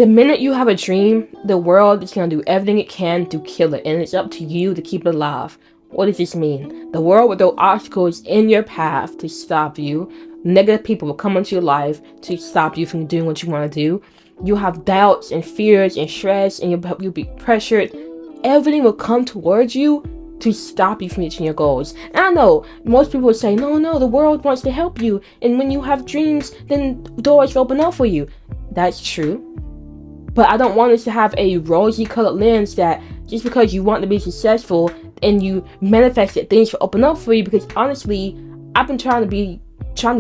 The minute you have a dream, the world is going to do everything it can to kill it, and it's up to you to keep it alive. What does this mean? The world will throw obstacles in your path to stop you. Negative people will come into your life to stop you from doing what you want to do. You'll have doubts and fears and stress, and you'll be pressured. Everything will come towards you to stop you from reaching your goals. And I know most people will say, no, the world wants to help you, and when you have dreams, then doors open up for you. That's true. But I don't want us to have a rosy colored lens that just because you want to be successful and you manifest that things will open up for you, because honestly, I've been trying to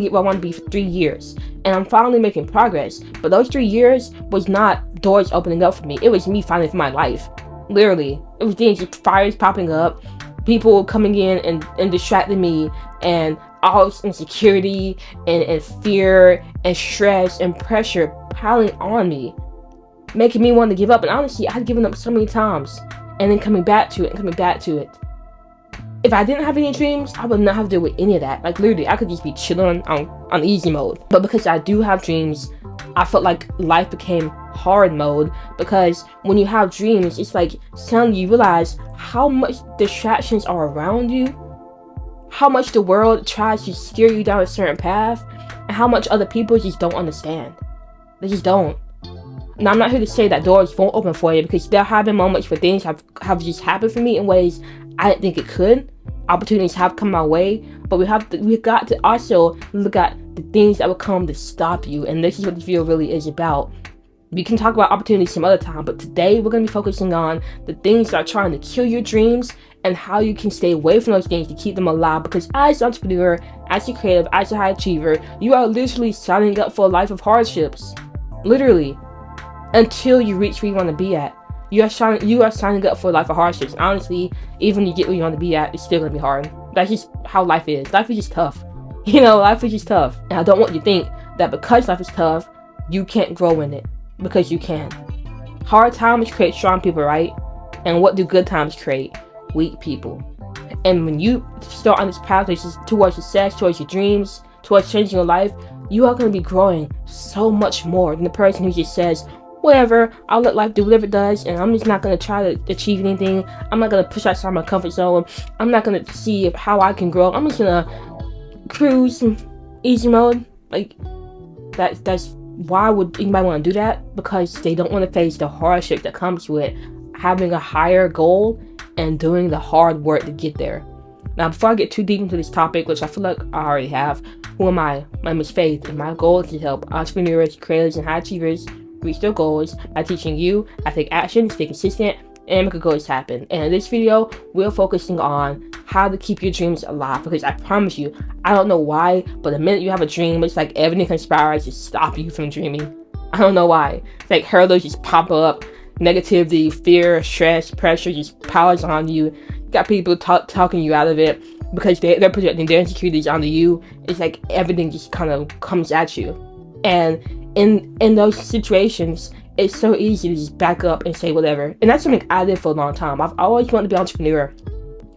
get where I want to be for 3 years, and I'm finally making progress. But those 3 years was not doors opening up for me. It was me fighting for my life. Literally. It was things, just fires popping up, people coming in and distracting me, and all this insecurity and fear and stress and pressure piling on me, making me want to give up. And honestly, I had given up so many times, and then coming back to it. If I didn't have any dreams, I would not have to deal with any of that. Like, literally, I could just be chilling on easy mode. But because I do have dreams, I felt like life became hard mode, because when you have dreams, it's like suddenly you realize how much distractions are around you, how much the world tries to steer you down a certain path, and how much other people just don't understand. They just don't. Now, I'm not here to say that doors won't open for you, because there have been moments where things have just happened for me in ways I didn't think it could. Opportunities have come my way, but we've got to also look at the things that will come to stop you, and this is what the video really is about. We can talk about opportunities some other time, but today we're going to be focusing on the things that are trying to kill your dreams and how you can stay away from those things to keep them alive. Because as an entrepreneur, as a creative, as a high achiever, you are literally signing up for a life of hardships. Literally. Until you reach where you want to be at. You are signing up for a life of hardships. Honestly, even when you get where you want to be at, it's still going to be hard. That's just how life is. Life is just tough. Life is just tough. And I don't want you to think that because life is tough, you can't grow in it. Because you can. Hard times create strong people, right? And what do good times create? Weak people. And when you start on this path towards success, towards your dreams, towards changing your life, you are going to be growing so much more than the person who just says, whatever, I'll let life do whatever it does, and I'm just not going to try to achieve anything. I'm not going to push outside my comfort zone. I'm not going to see how I can grow. I'm just going to cruise in easy mode. Like, that's why would anybody want to do that? Because they don't want to face the hardship that comes with having a higher goal and doing the hard work to get there. Now, before I get too deep into this topic, which I feel like I already have, who am I? My name is Faith, and my goal is to help entrepreneurs, creators, and high achievers reach their goals by teaching you how to take action, stay consistent, and make your goals happen. And in this video, we're focusing on how to keep your dreams alive, because I promise you, I don't know why, but the minute you have a dream, it's like everything conspires to stop you from dreaming. I don't know why. It's like hurdles just pop up, negativity, fear, stress, pressure just piles on you. You got people talking you out of it because they're projecting their insecurities onto you. It's like everything just kind of comes at you. And in those situations, it's so easy to just back up and say whatever. And that's something I did for a long time. I've always wanted to be an entrepreneur.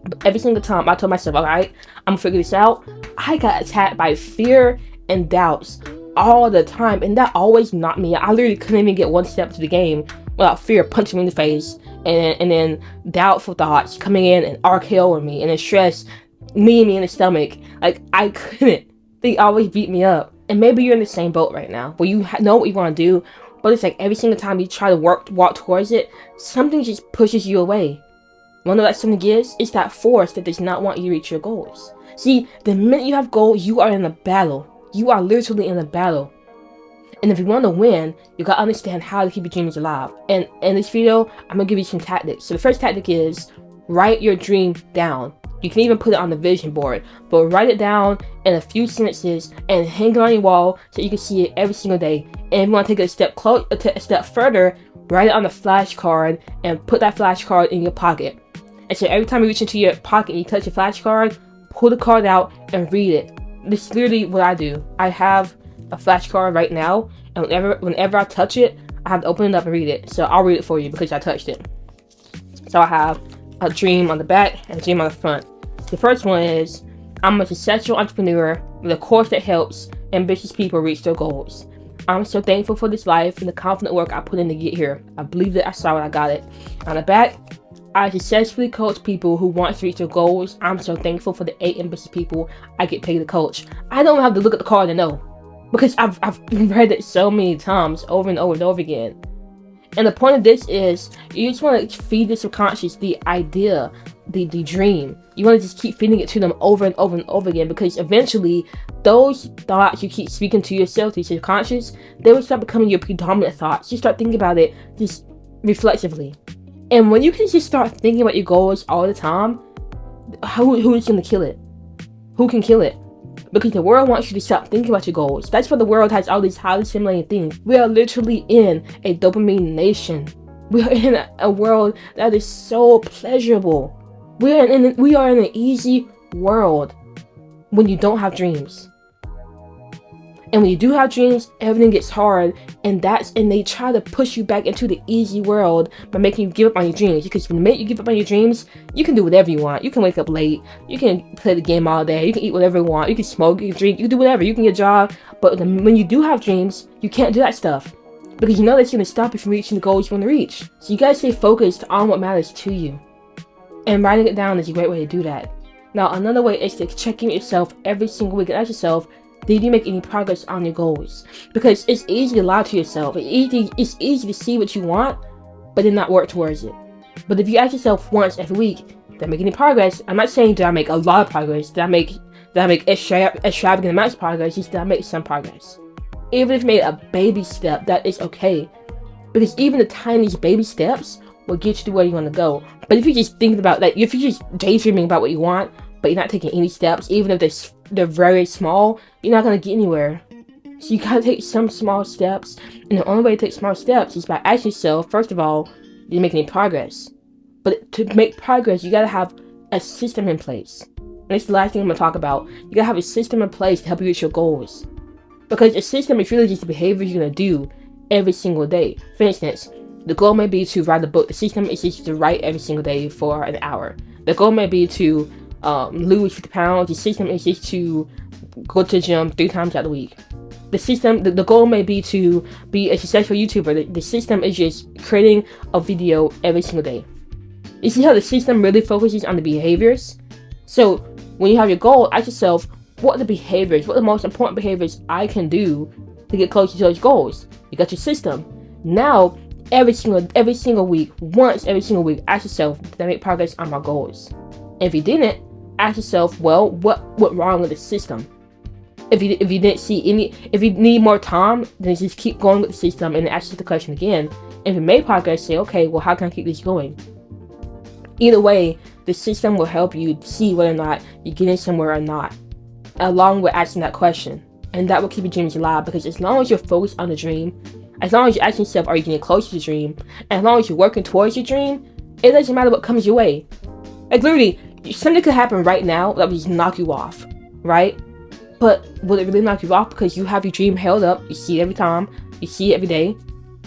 But every single time I told myself, all right, I'm gonna figure this out, I got attacked by fear and doubts all the time. And that always knocked me out. I literally couldn't even get one step to the game without fear punching me in the face. And then doubtful thoughts coming in and RKOing me. And then stress kneeing me in the stomach. Like, I couldn't. They always beat me up. And maybe you're in the same boat right now, where you know what you want to do, but it's like every single time you try to walk towards it, something just pushes you away. One of that something is, it's that force that does not want you to reach your goals. See, the minute you have goals, you are in a battle. You are literally in a battle. And if you want to win, you gotta understand how to keep your dreams alive. And in this video, I'm gonna give you some tactics. So the first tactic is write your dreams down. You can even put it on the vision board, but write it down in a few sentences and hang it on your wall so you can see it every single day. And if you want to take it a step further, write it on a flashcard and put that flashcard in your pocket. And so every time you reach into your pocket and you touch your flashcard, pull the card out and read it. This is literally what I do. I have a flashcard right now, and whenever I touch it, I have to open it up and read it. So I'll read it for you because I touched it. So I have a dream on the back and a dream on the front. The first one is, I'm a successful entrepreneur with a course that helps ambitious people reach their goals. I'm so thankful for this life and the confident work I put in to get here. I believe that I saw it, I got it. On the back, I successfully coach people who want to reach their goals. I'm so thankful for the 8 ambitious people I get paid to coach. I don't have to look at the card to know, because I've read it so many times, over and over and over again. And the point of this is, you just want to feed the subconscious the idea, the dream. You want to just keep feeding it to them over and over and over again, because eventually those thoughts you keep speaking to yourself, to your subconscious, they will start becoming your predominant thoughts. You start thinking about it just reflexively. And when you can just start thinking about your goals all the time, who is going to kill it? Who can kill it? Because the world wants you to stop thinking about your goals. That's why the world has all these highly stimulating things. We are literally in a dopamine nation. We are in a world that is so pleasurable. We are in an easy world when you don't have dreams. And when you do have dreams, everything gets hard, and they try to push you back into the easy world by making you give up on your dreams. Because when the minute you give up on your dreams, you can do whatever you want. You can wake up late, you can play the game all day, you can eat whatever you want, you can smoke, you can drink, you can do whatever, you can get a job. But when you do have dreams, you can't do that stuff, because you know that's going to stop you from reaching the goals you want to reach. So you gotta stay focused on what matters to you. And writing it down is a great way to do that. Now, another way is to check in with yourself every single week and ask yourself, did you make any progress on your goals? Because it's easy to lie to yourself. It's easy to see what you want, but then not work towards it. But if you ask yourself once every week, did I make any progress? I'm not saying did I make a lot of progress. Did I make extravagant amounts of progress? Just did I make some progress? Even if you made a baby step, that is okay. Because even the tiniest baby steps will get you to where you want to go. But if you're just thinking about that, if you're just daydreaming about what you want, but you're not taking any steps, even if they're very small, you're not going to get anywhere. So you got to take some small steps. And the only way to take small steps is by asking yourself, first of all, did you make any progress? But to make progress, you got to have a system in place. And that's the last thing I'm going to talk about. You got to have a system in place to help you reach your goals. Because a system is really just the behavior you're going to do every single day. For instance, the goal may be to write a book. The system is just to write every single day for an hour. The goal may be to lose 50 pounds. The system is just to go to the gym 3 times out of the week. The goal may be to be a successful YouTuber. The system is just creating a video every single day. You see how the system really focuses on the behaviors? So when you have your goal, ask yourself, what are the behaviors? What are the most important behaviors I can do to get closer to those goals? You got your system. Now, every single week, once every single week, ask yourself, did I make progress on my goals? And if you didn't, ask yourself, well, what went wrong with the system? If you didn't see if you need more time, then just keep going with the system and ask the question again. And if you made progress, say, okay, well, how can I keep this going? Either way, the system will help you see whether or not you're getting somewhere or not, along with asking that question. And that will keep your dreams alive, because as long as you're focused on the dream, as long as you're asking yourself, are you getting close to the dream? And as long as you're working towards your dream, it doesn't matter what comes your way. Like literally, something could happen right now that would just knock you off, right? But will it really knock you off because you have your dream held up? You see it every time, you see it every day.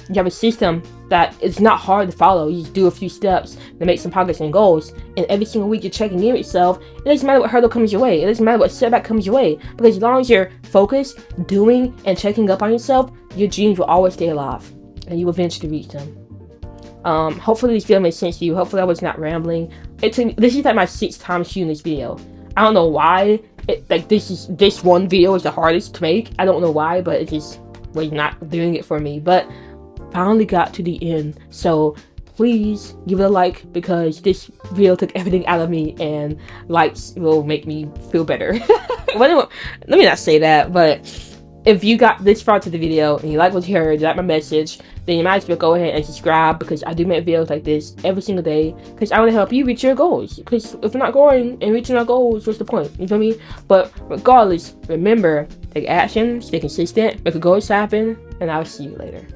You have a system that it's not hard to follow. You just do a few steps to make some progress and goals. And every single week you're checking in with yourself. It doesn't matter what hurdle comes your way. It doesn't matter what setback comes your way. Because as long as you're focused, doing, and checking up on yourself, your dreams will always stay alive. And you will eventually reach them. Hopefully this video made sense to you. Hopefully I was not rambling. This is like my 6th time shooting this video. I don't know why. This one video is the hardest to make. I don't know why, but it just was not doing it for me. But finally got to the end, so please give it a like, because this video took everything out of me, and likes will make me feel better. Let me not say that, but if you got this far to the video and you like what you heard, you like my message, then you might as well go ahead and subscribe, because I do make videos like this every single day, because I want to help you reach your goals. Because if we're not going and reaching our goals, what's the point? You feel me? But regardless, remember, take action, stay consistent, make your goals happen, and I'll see you later.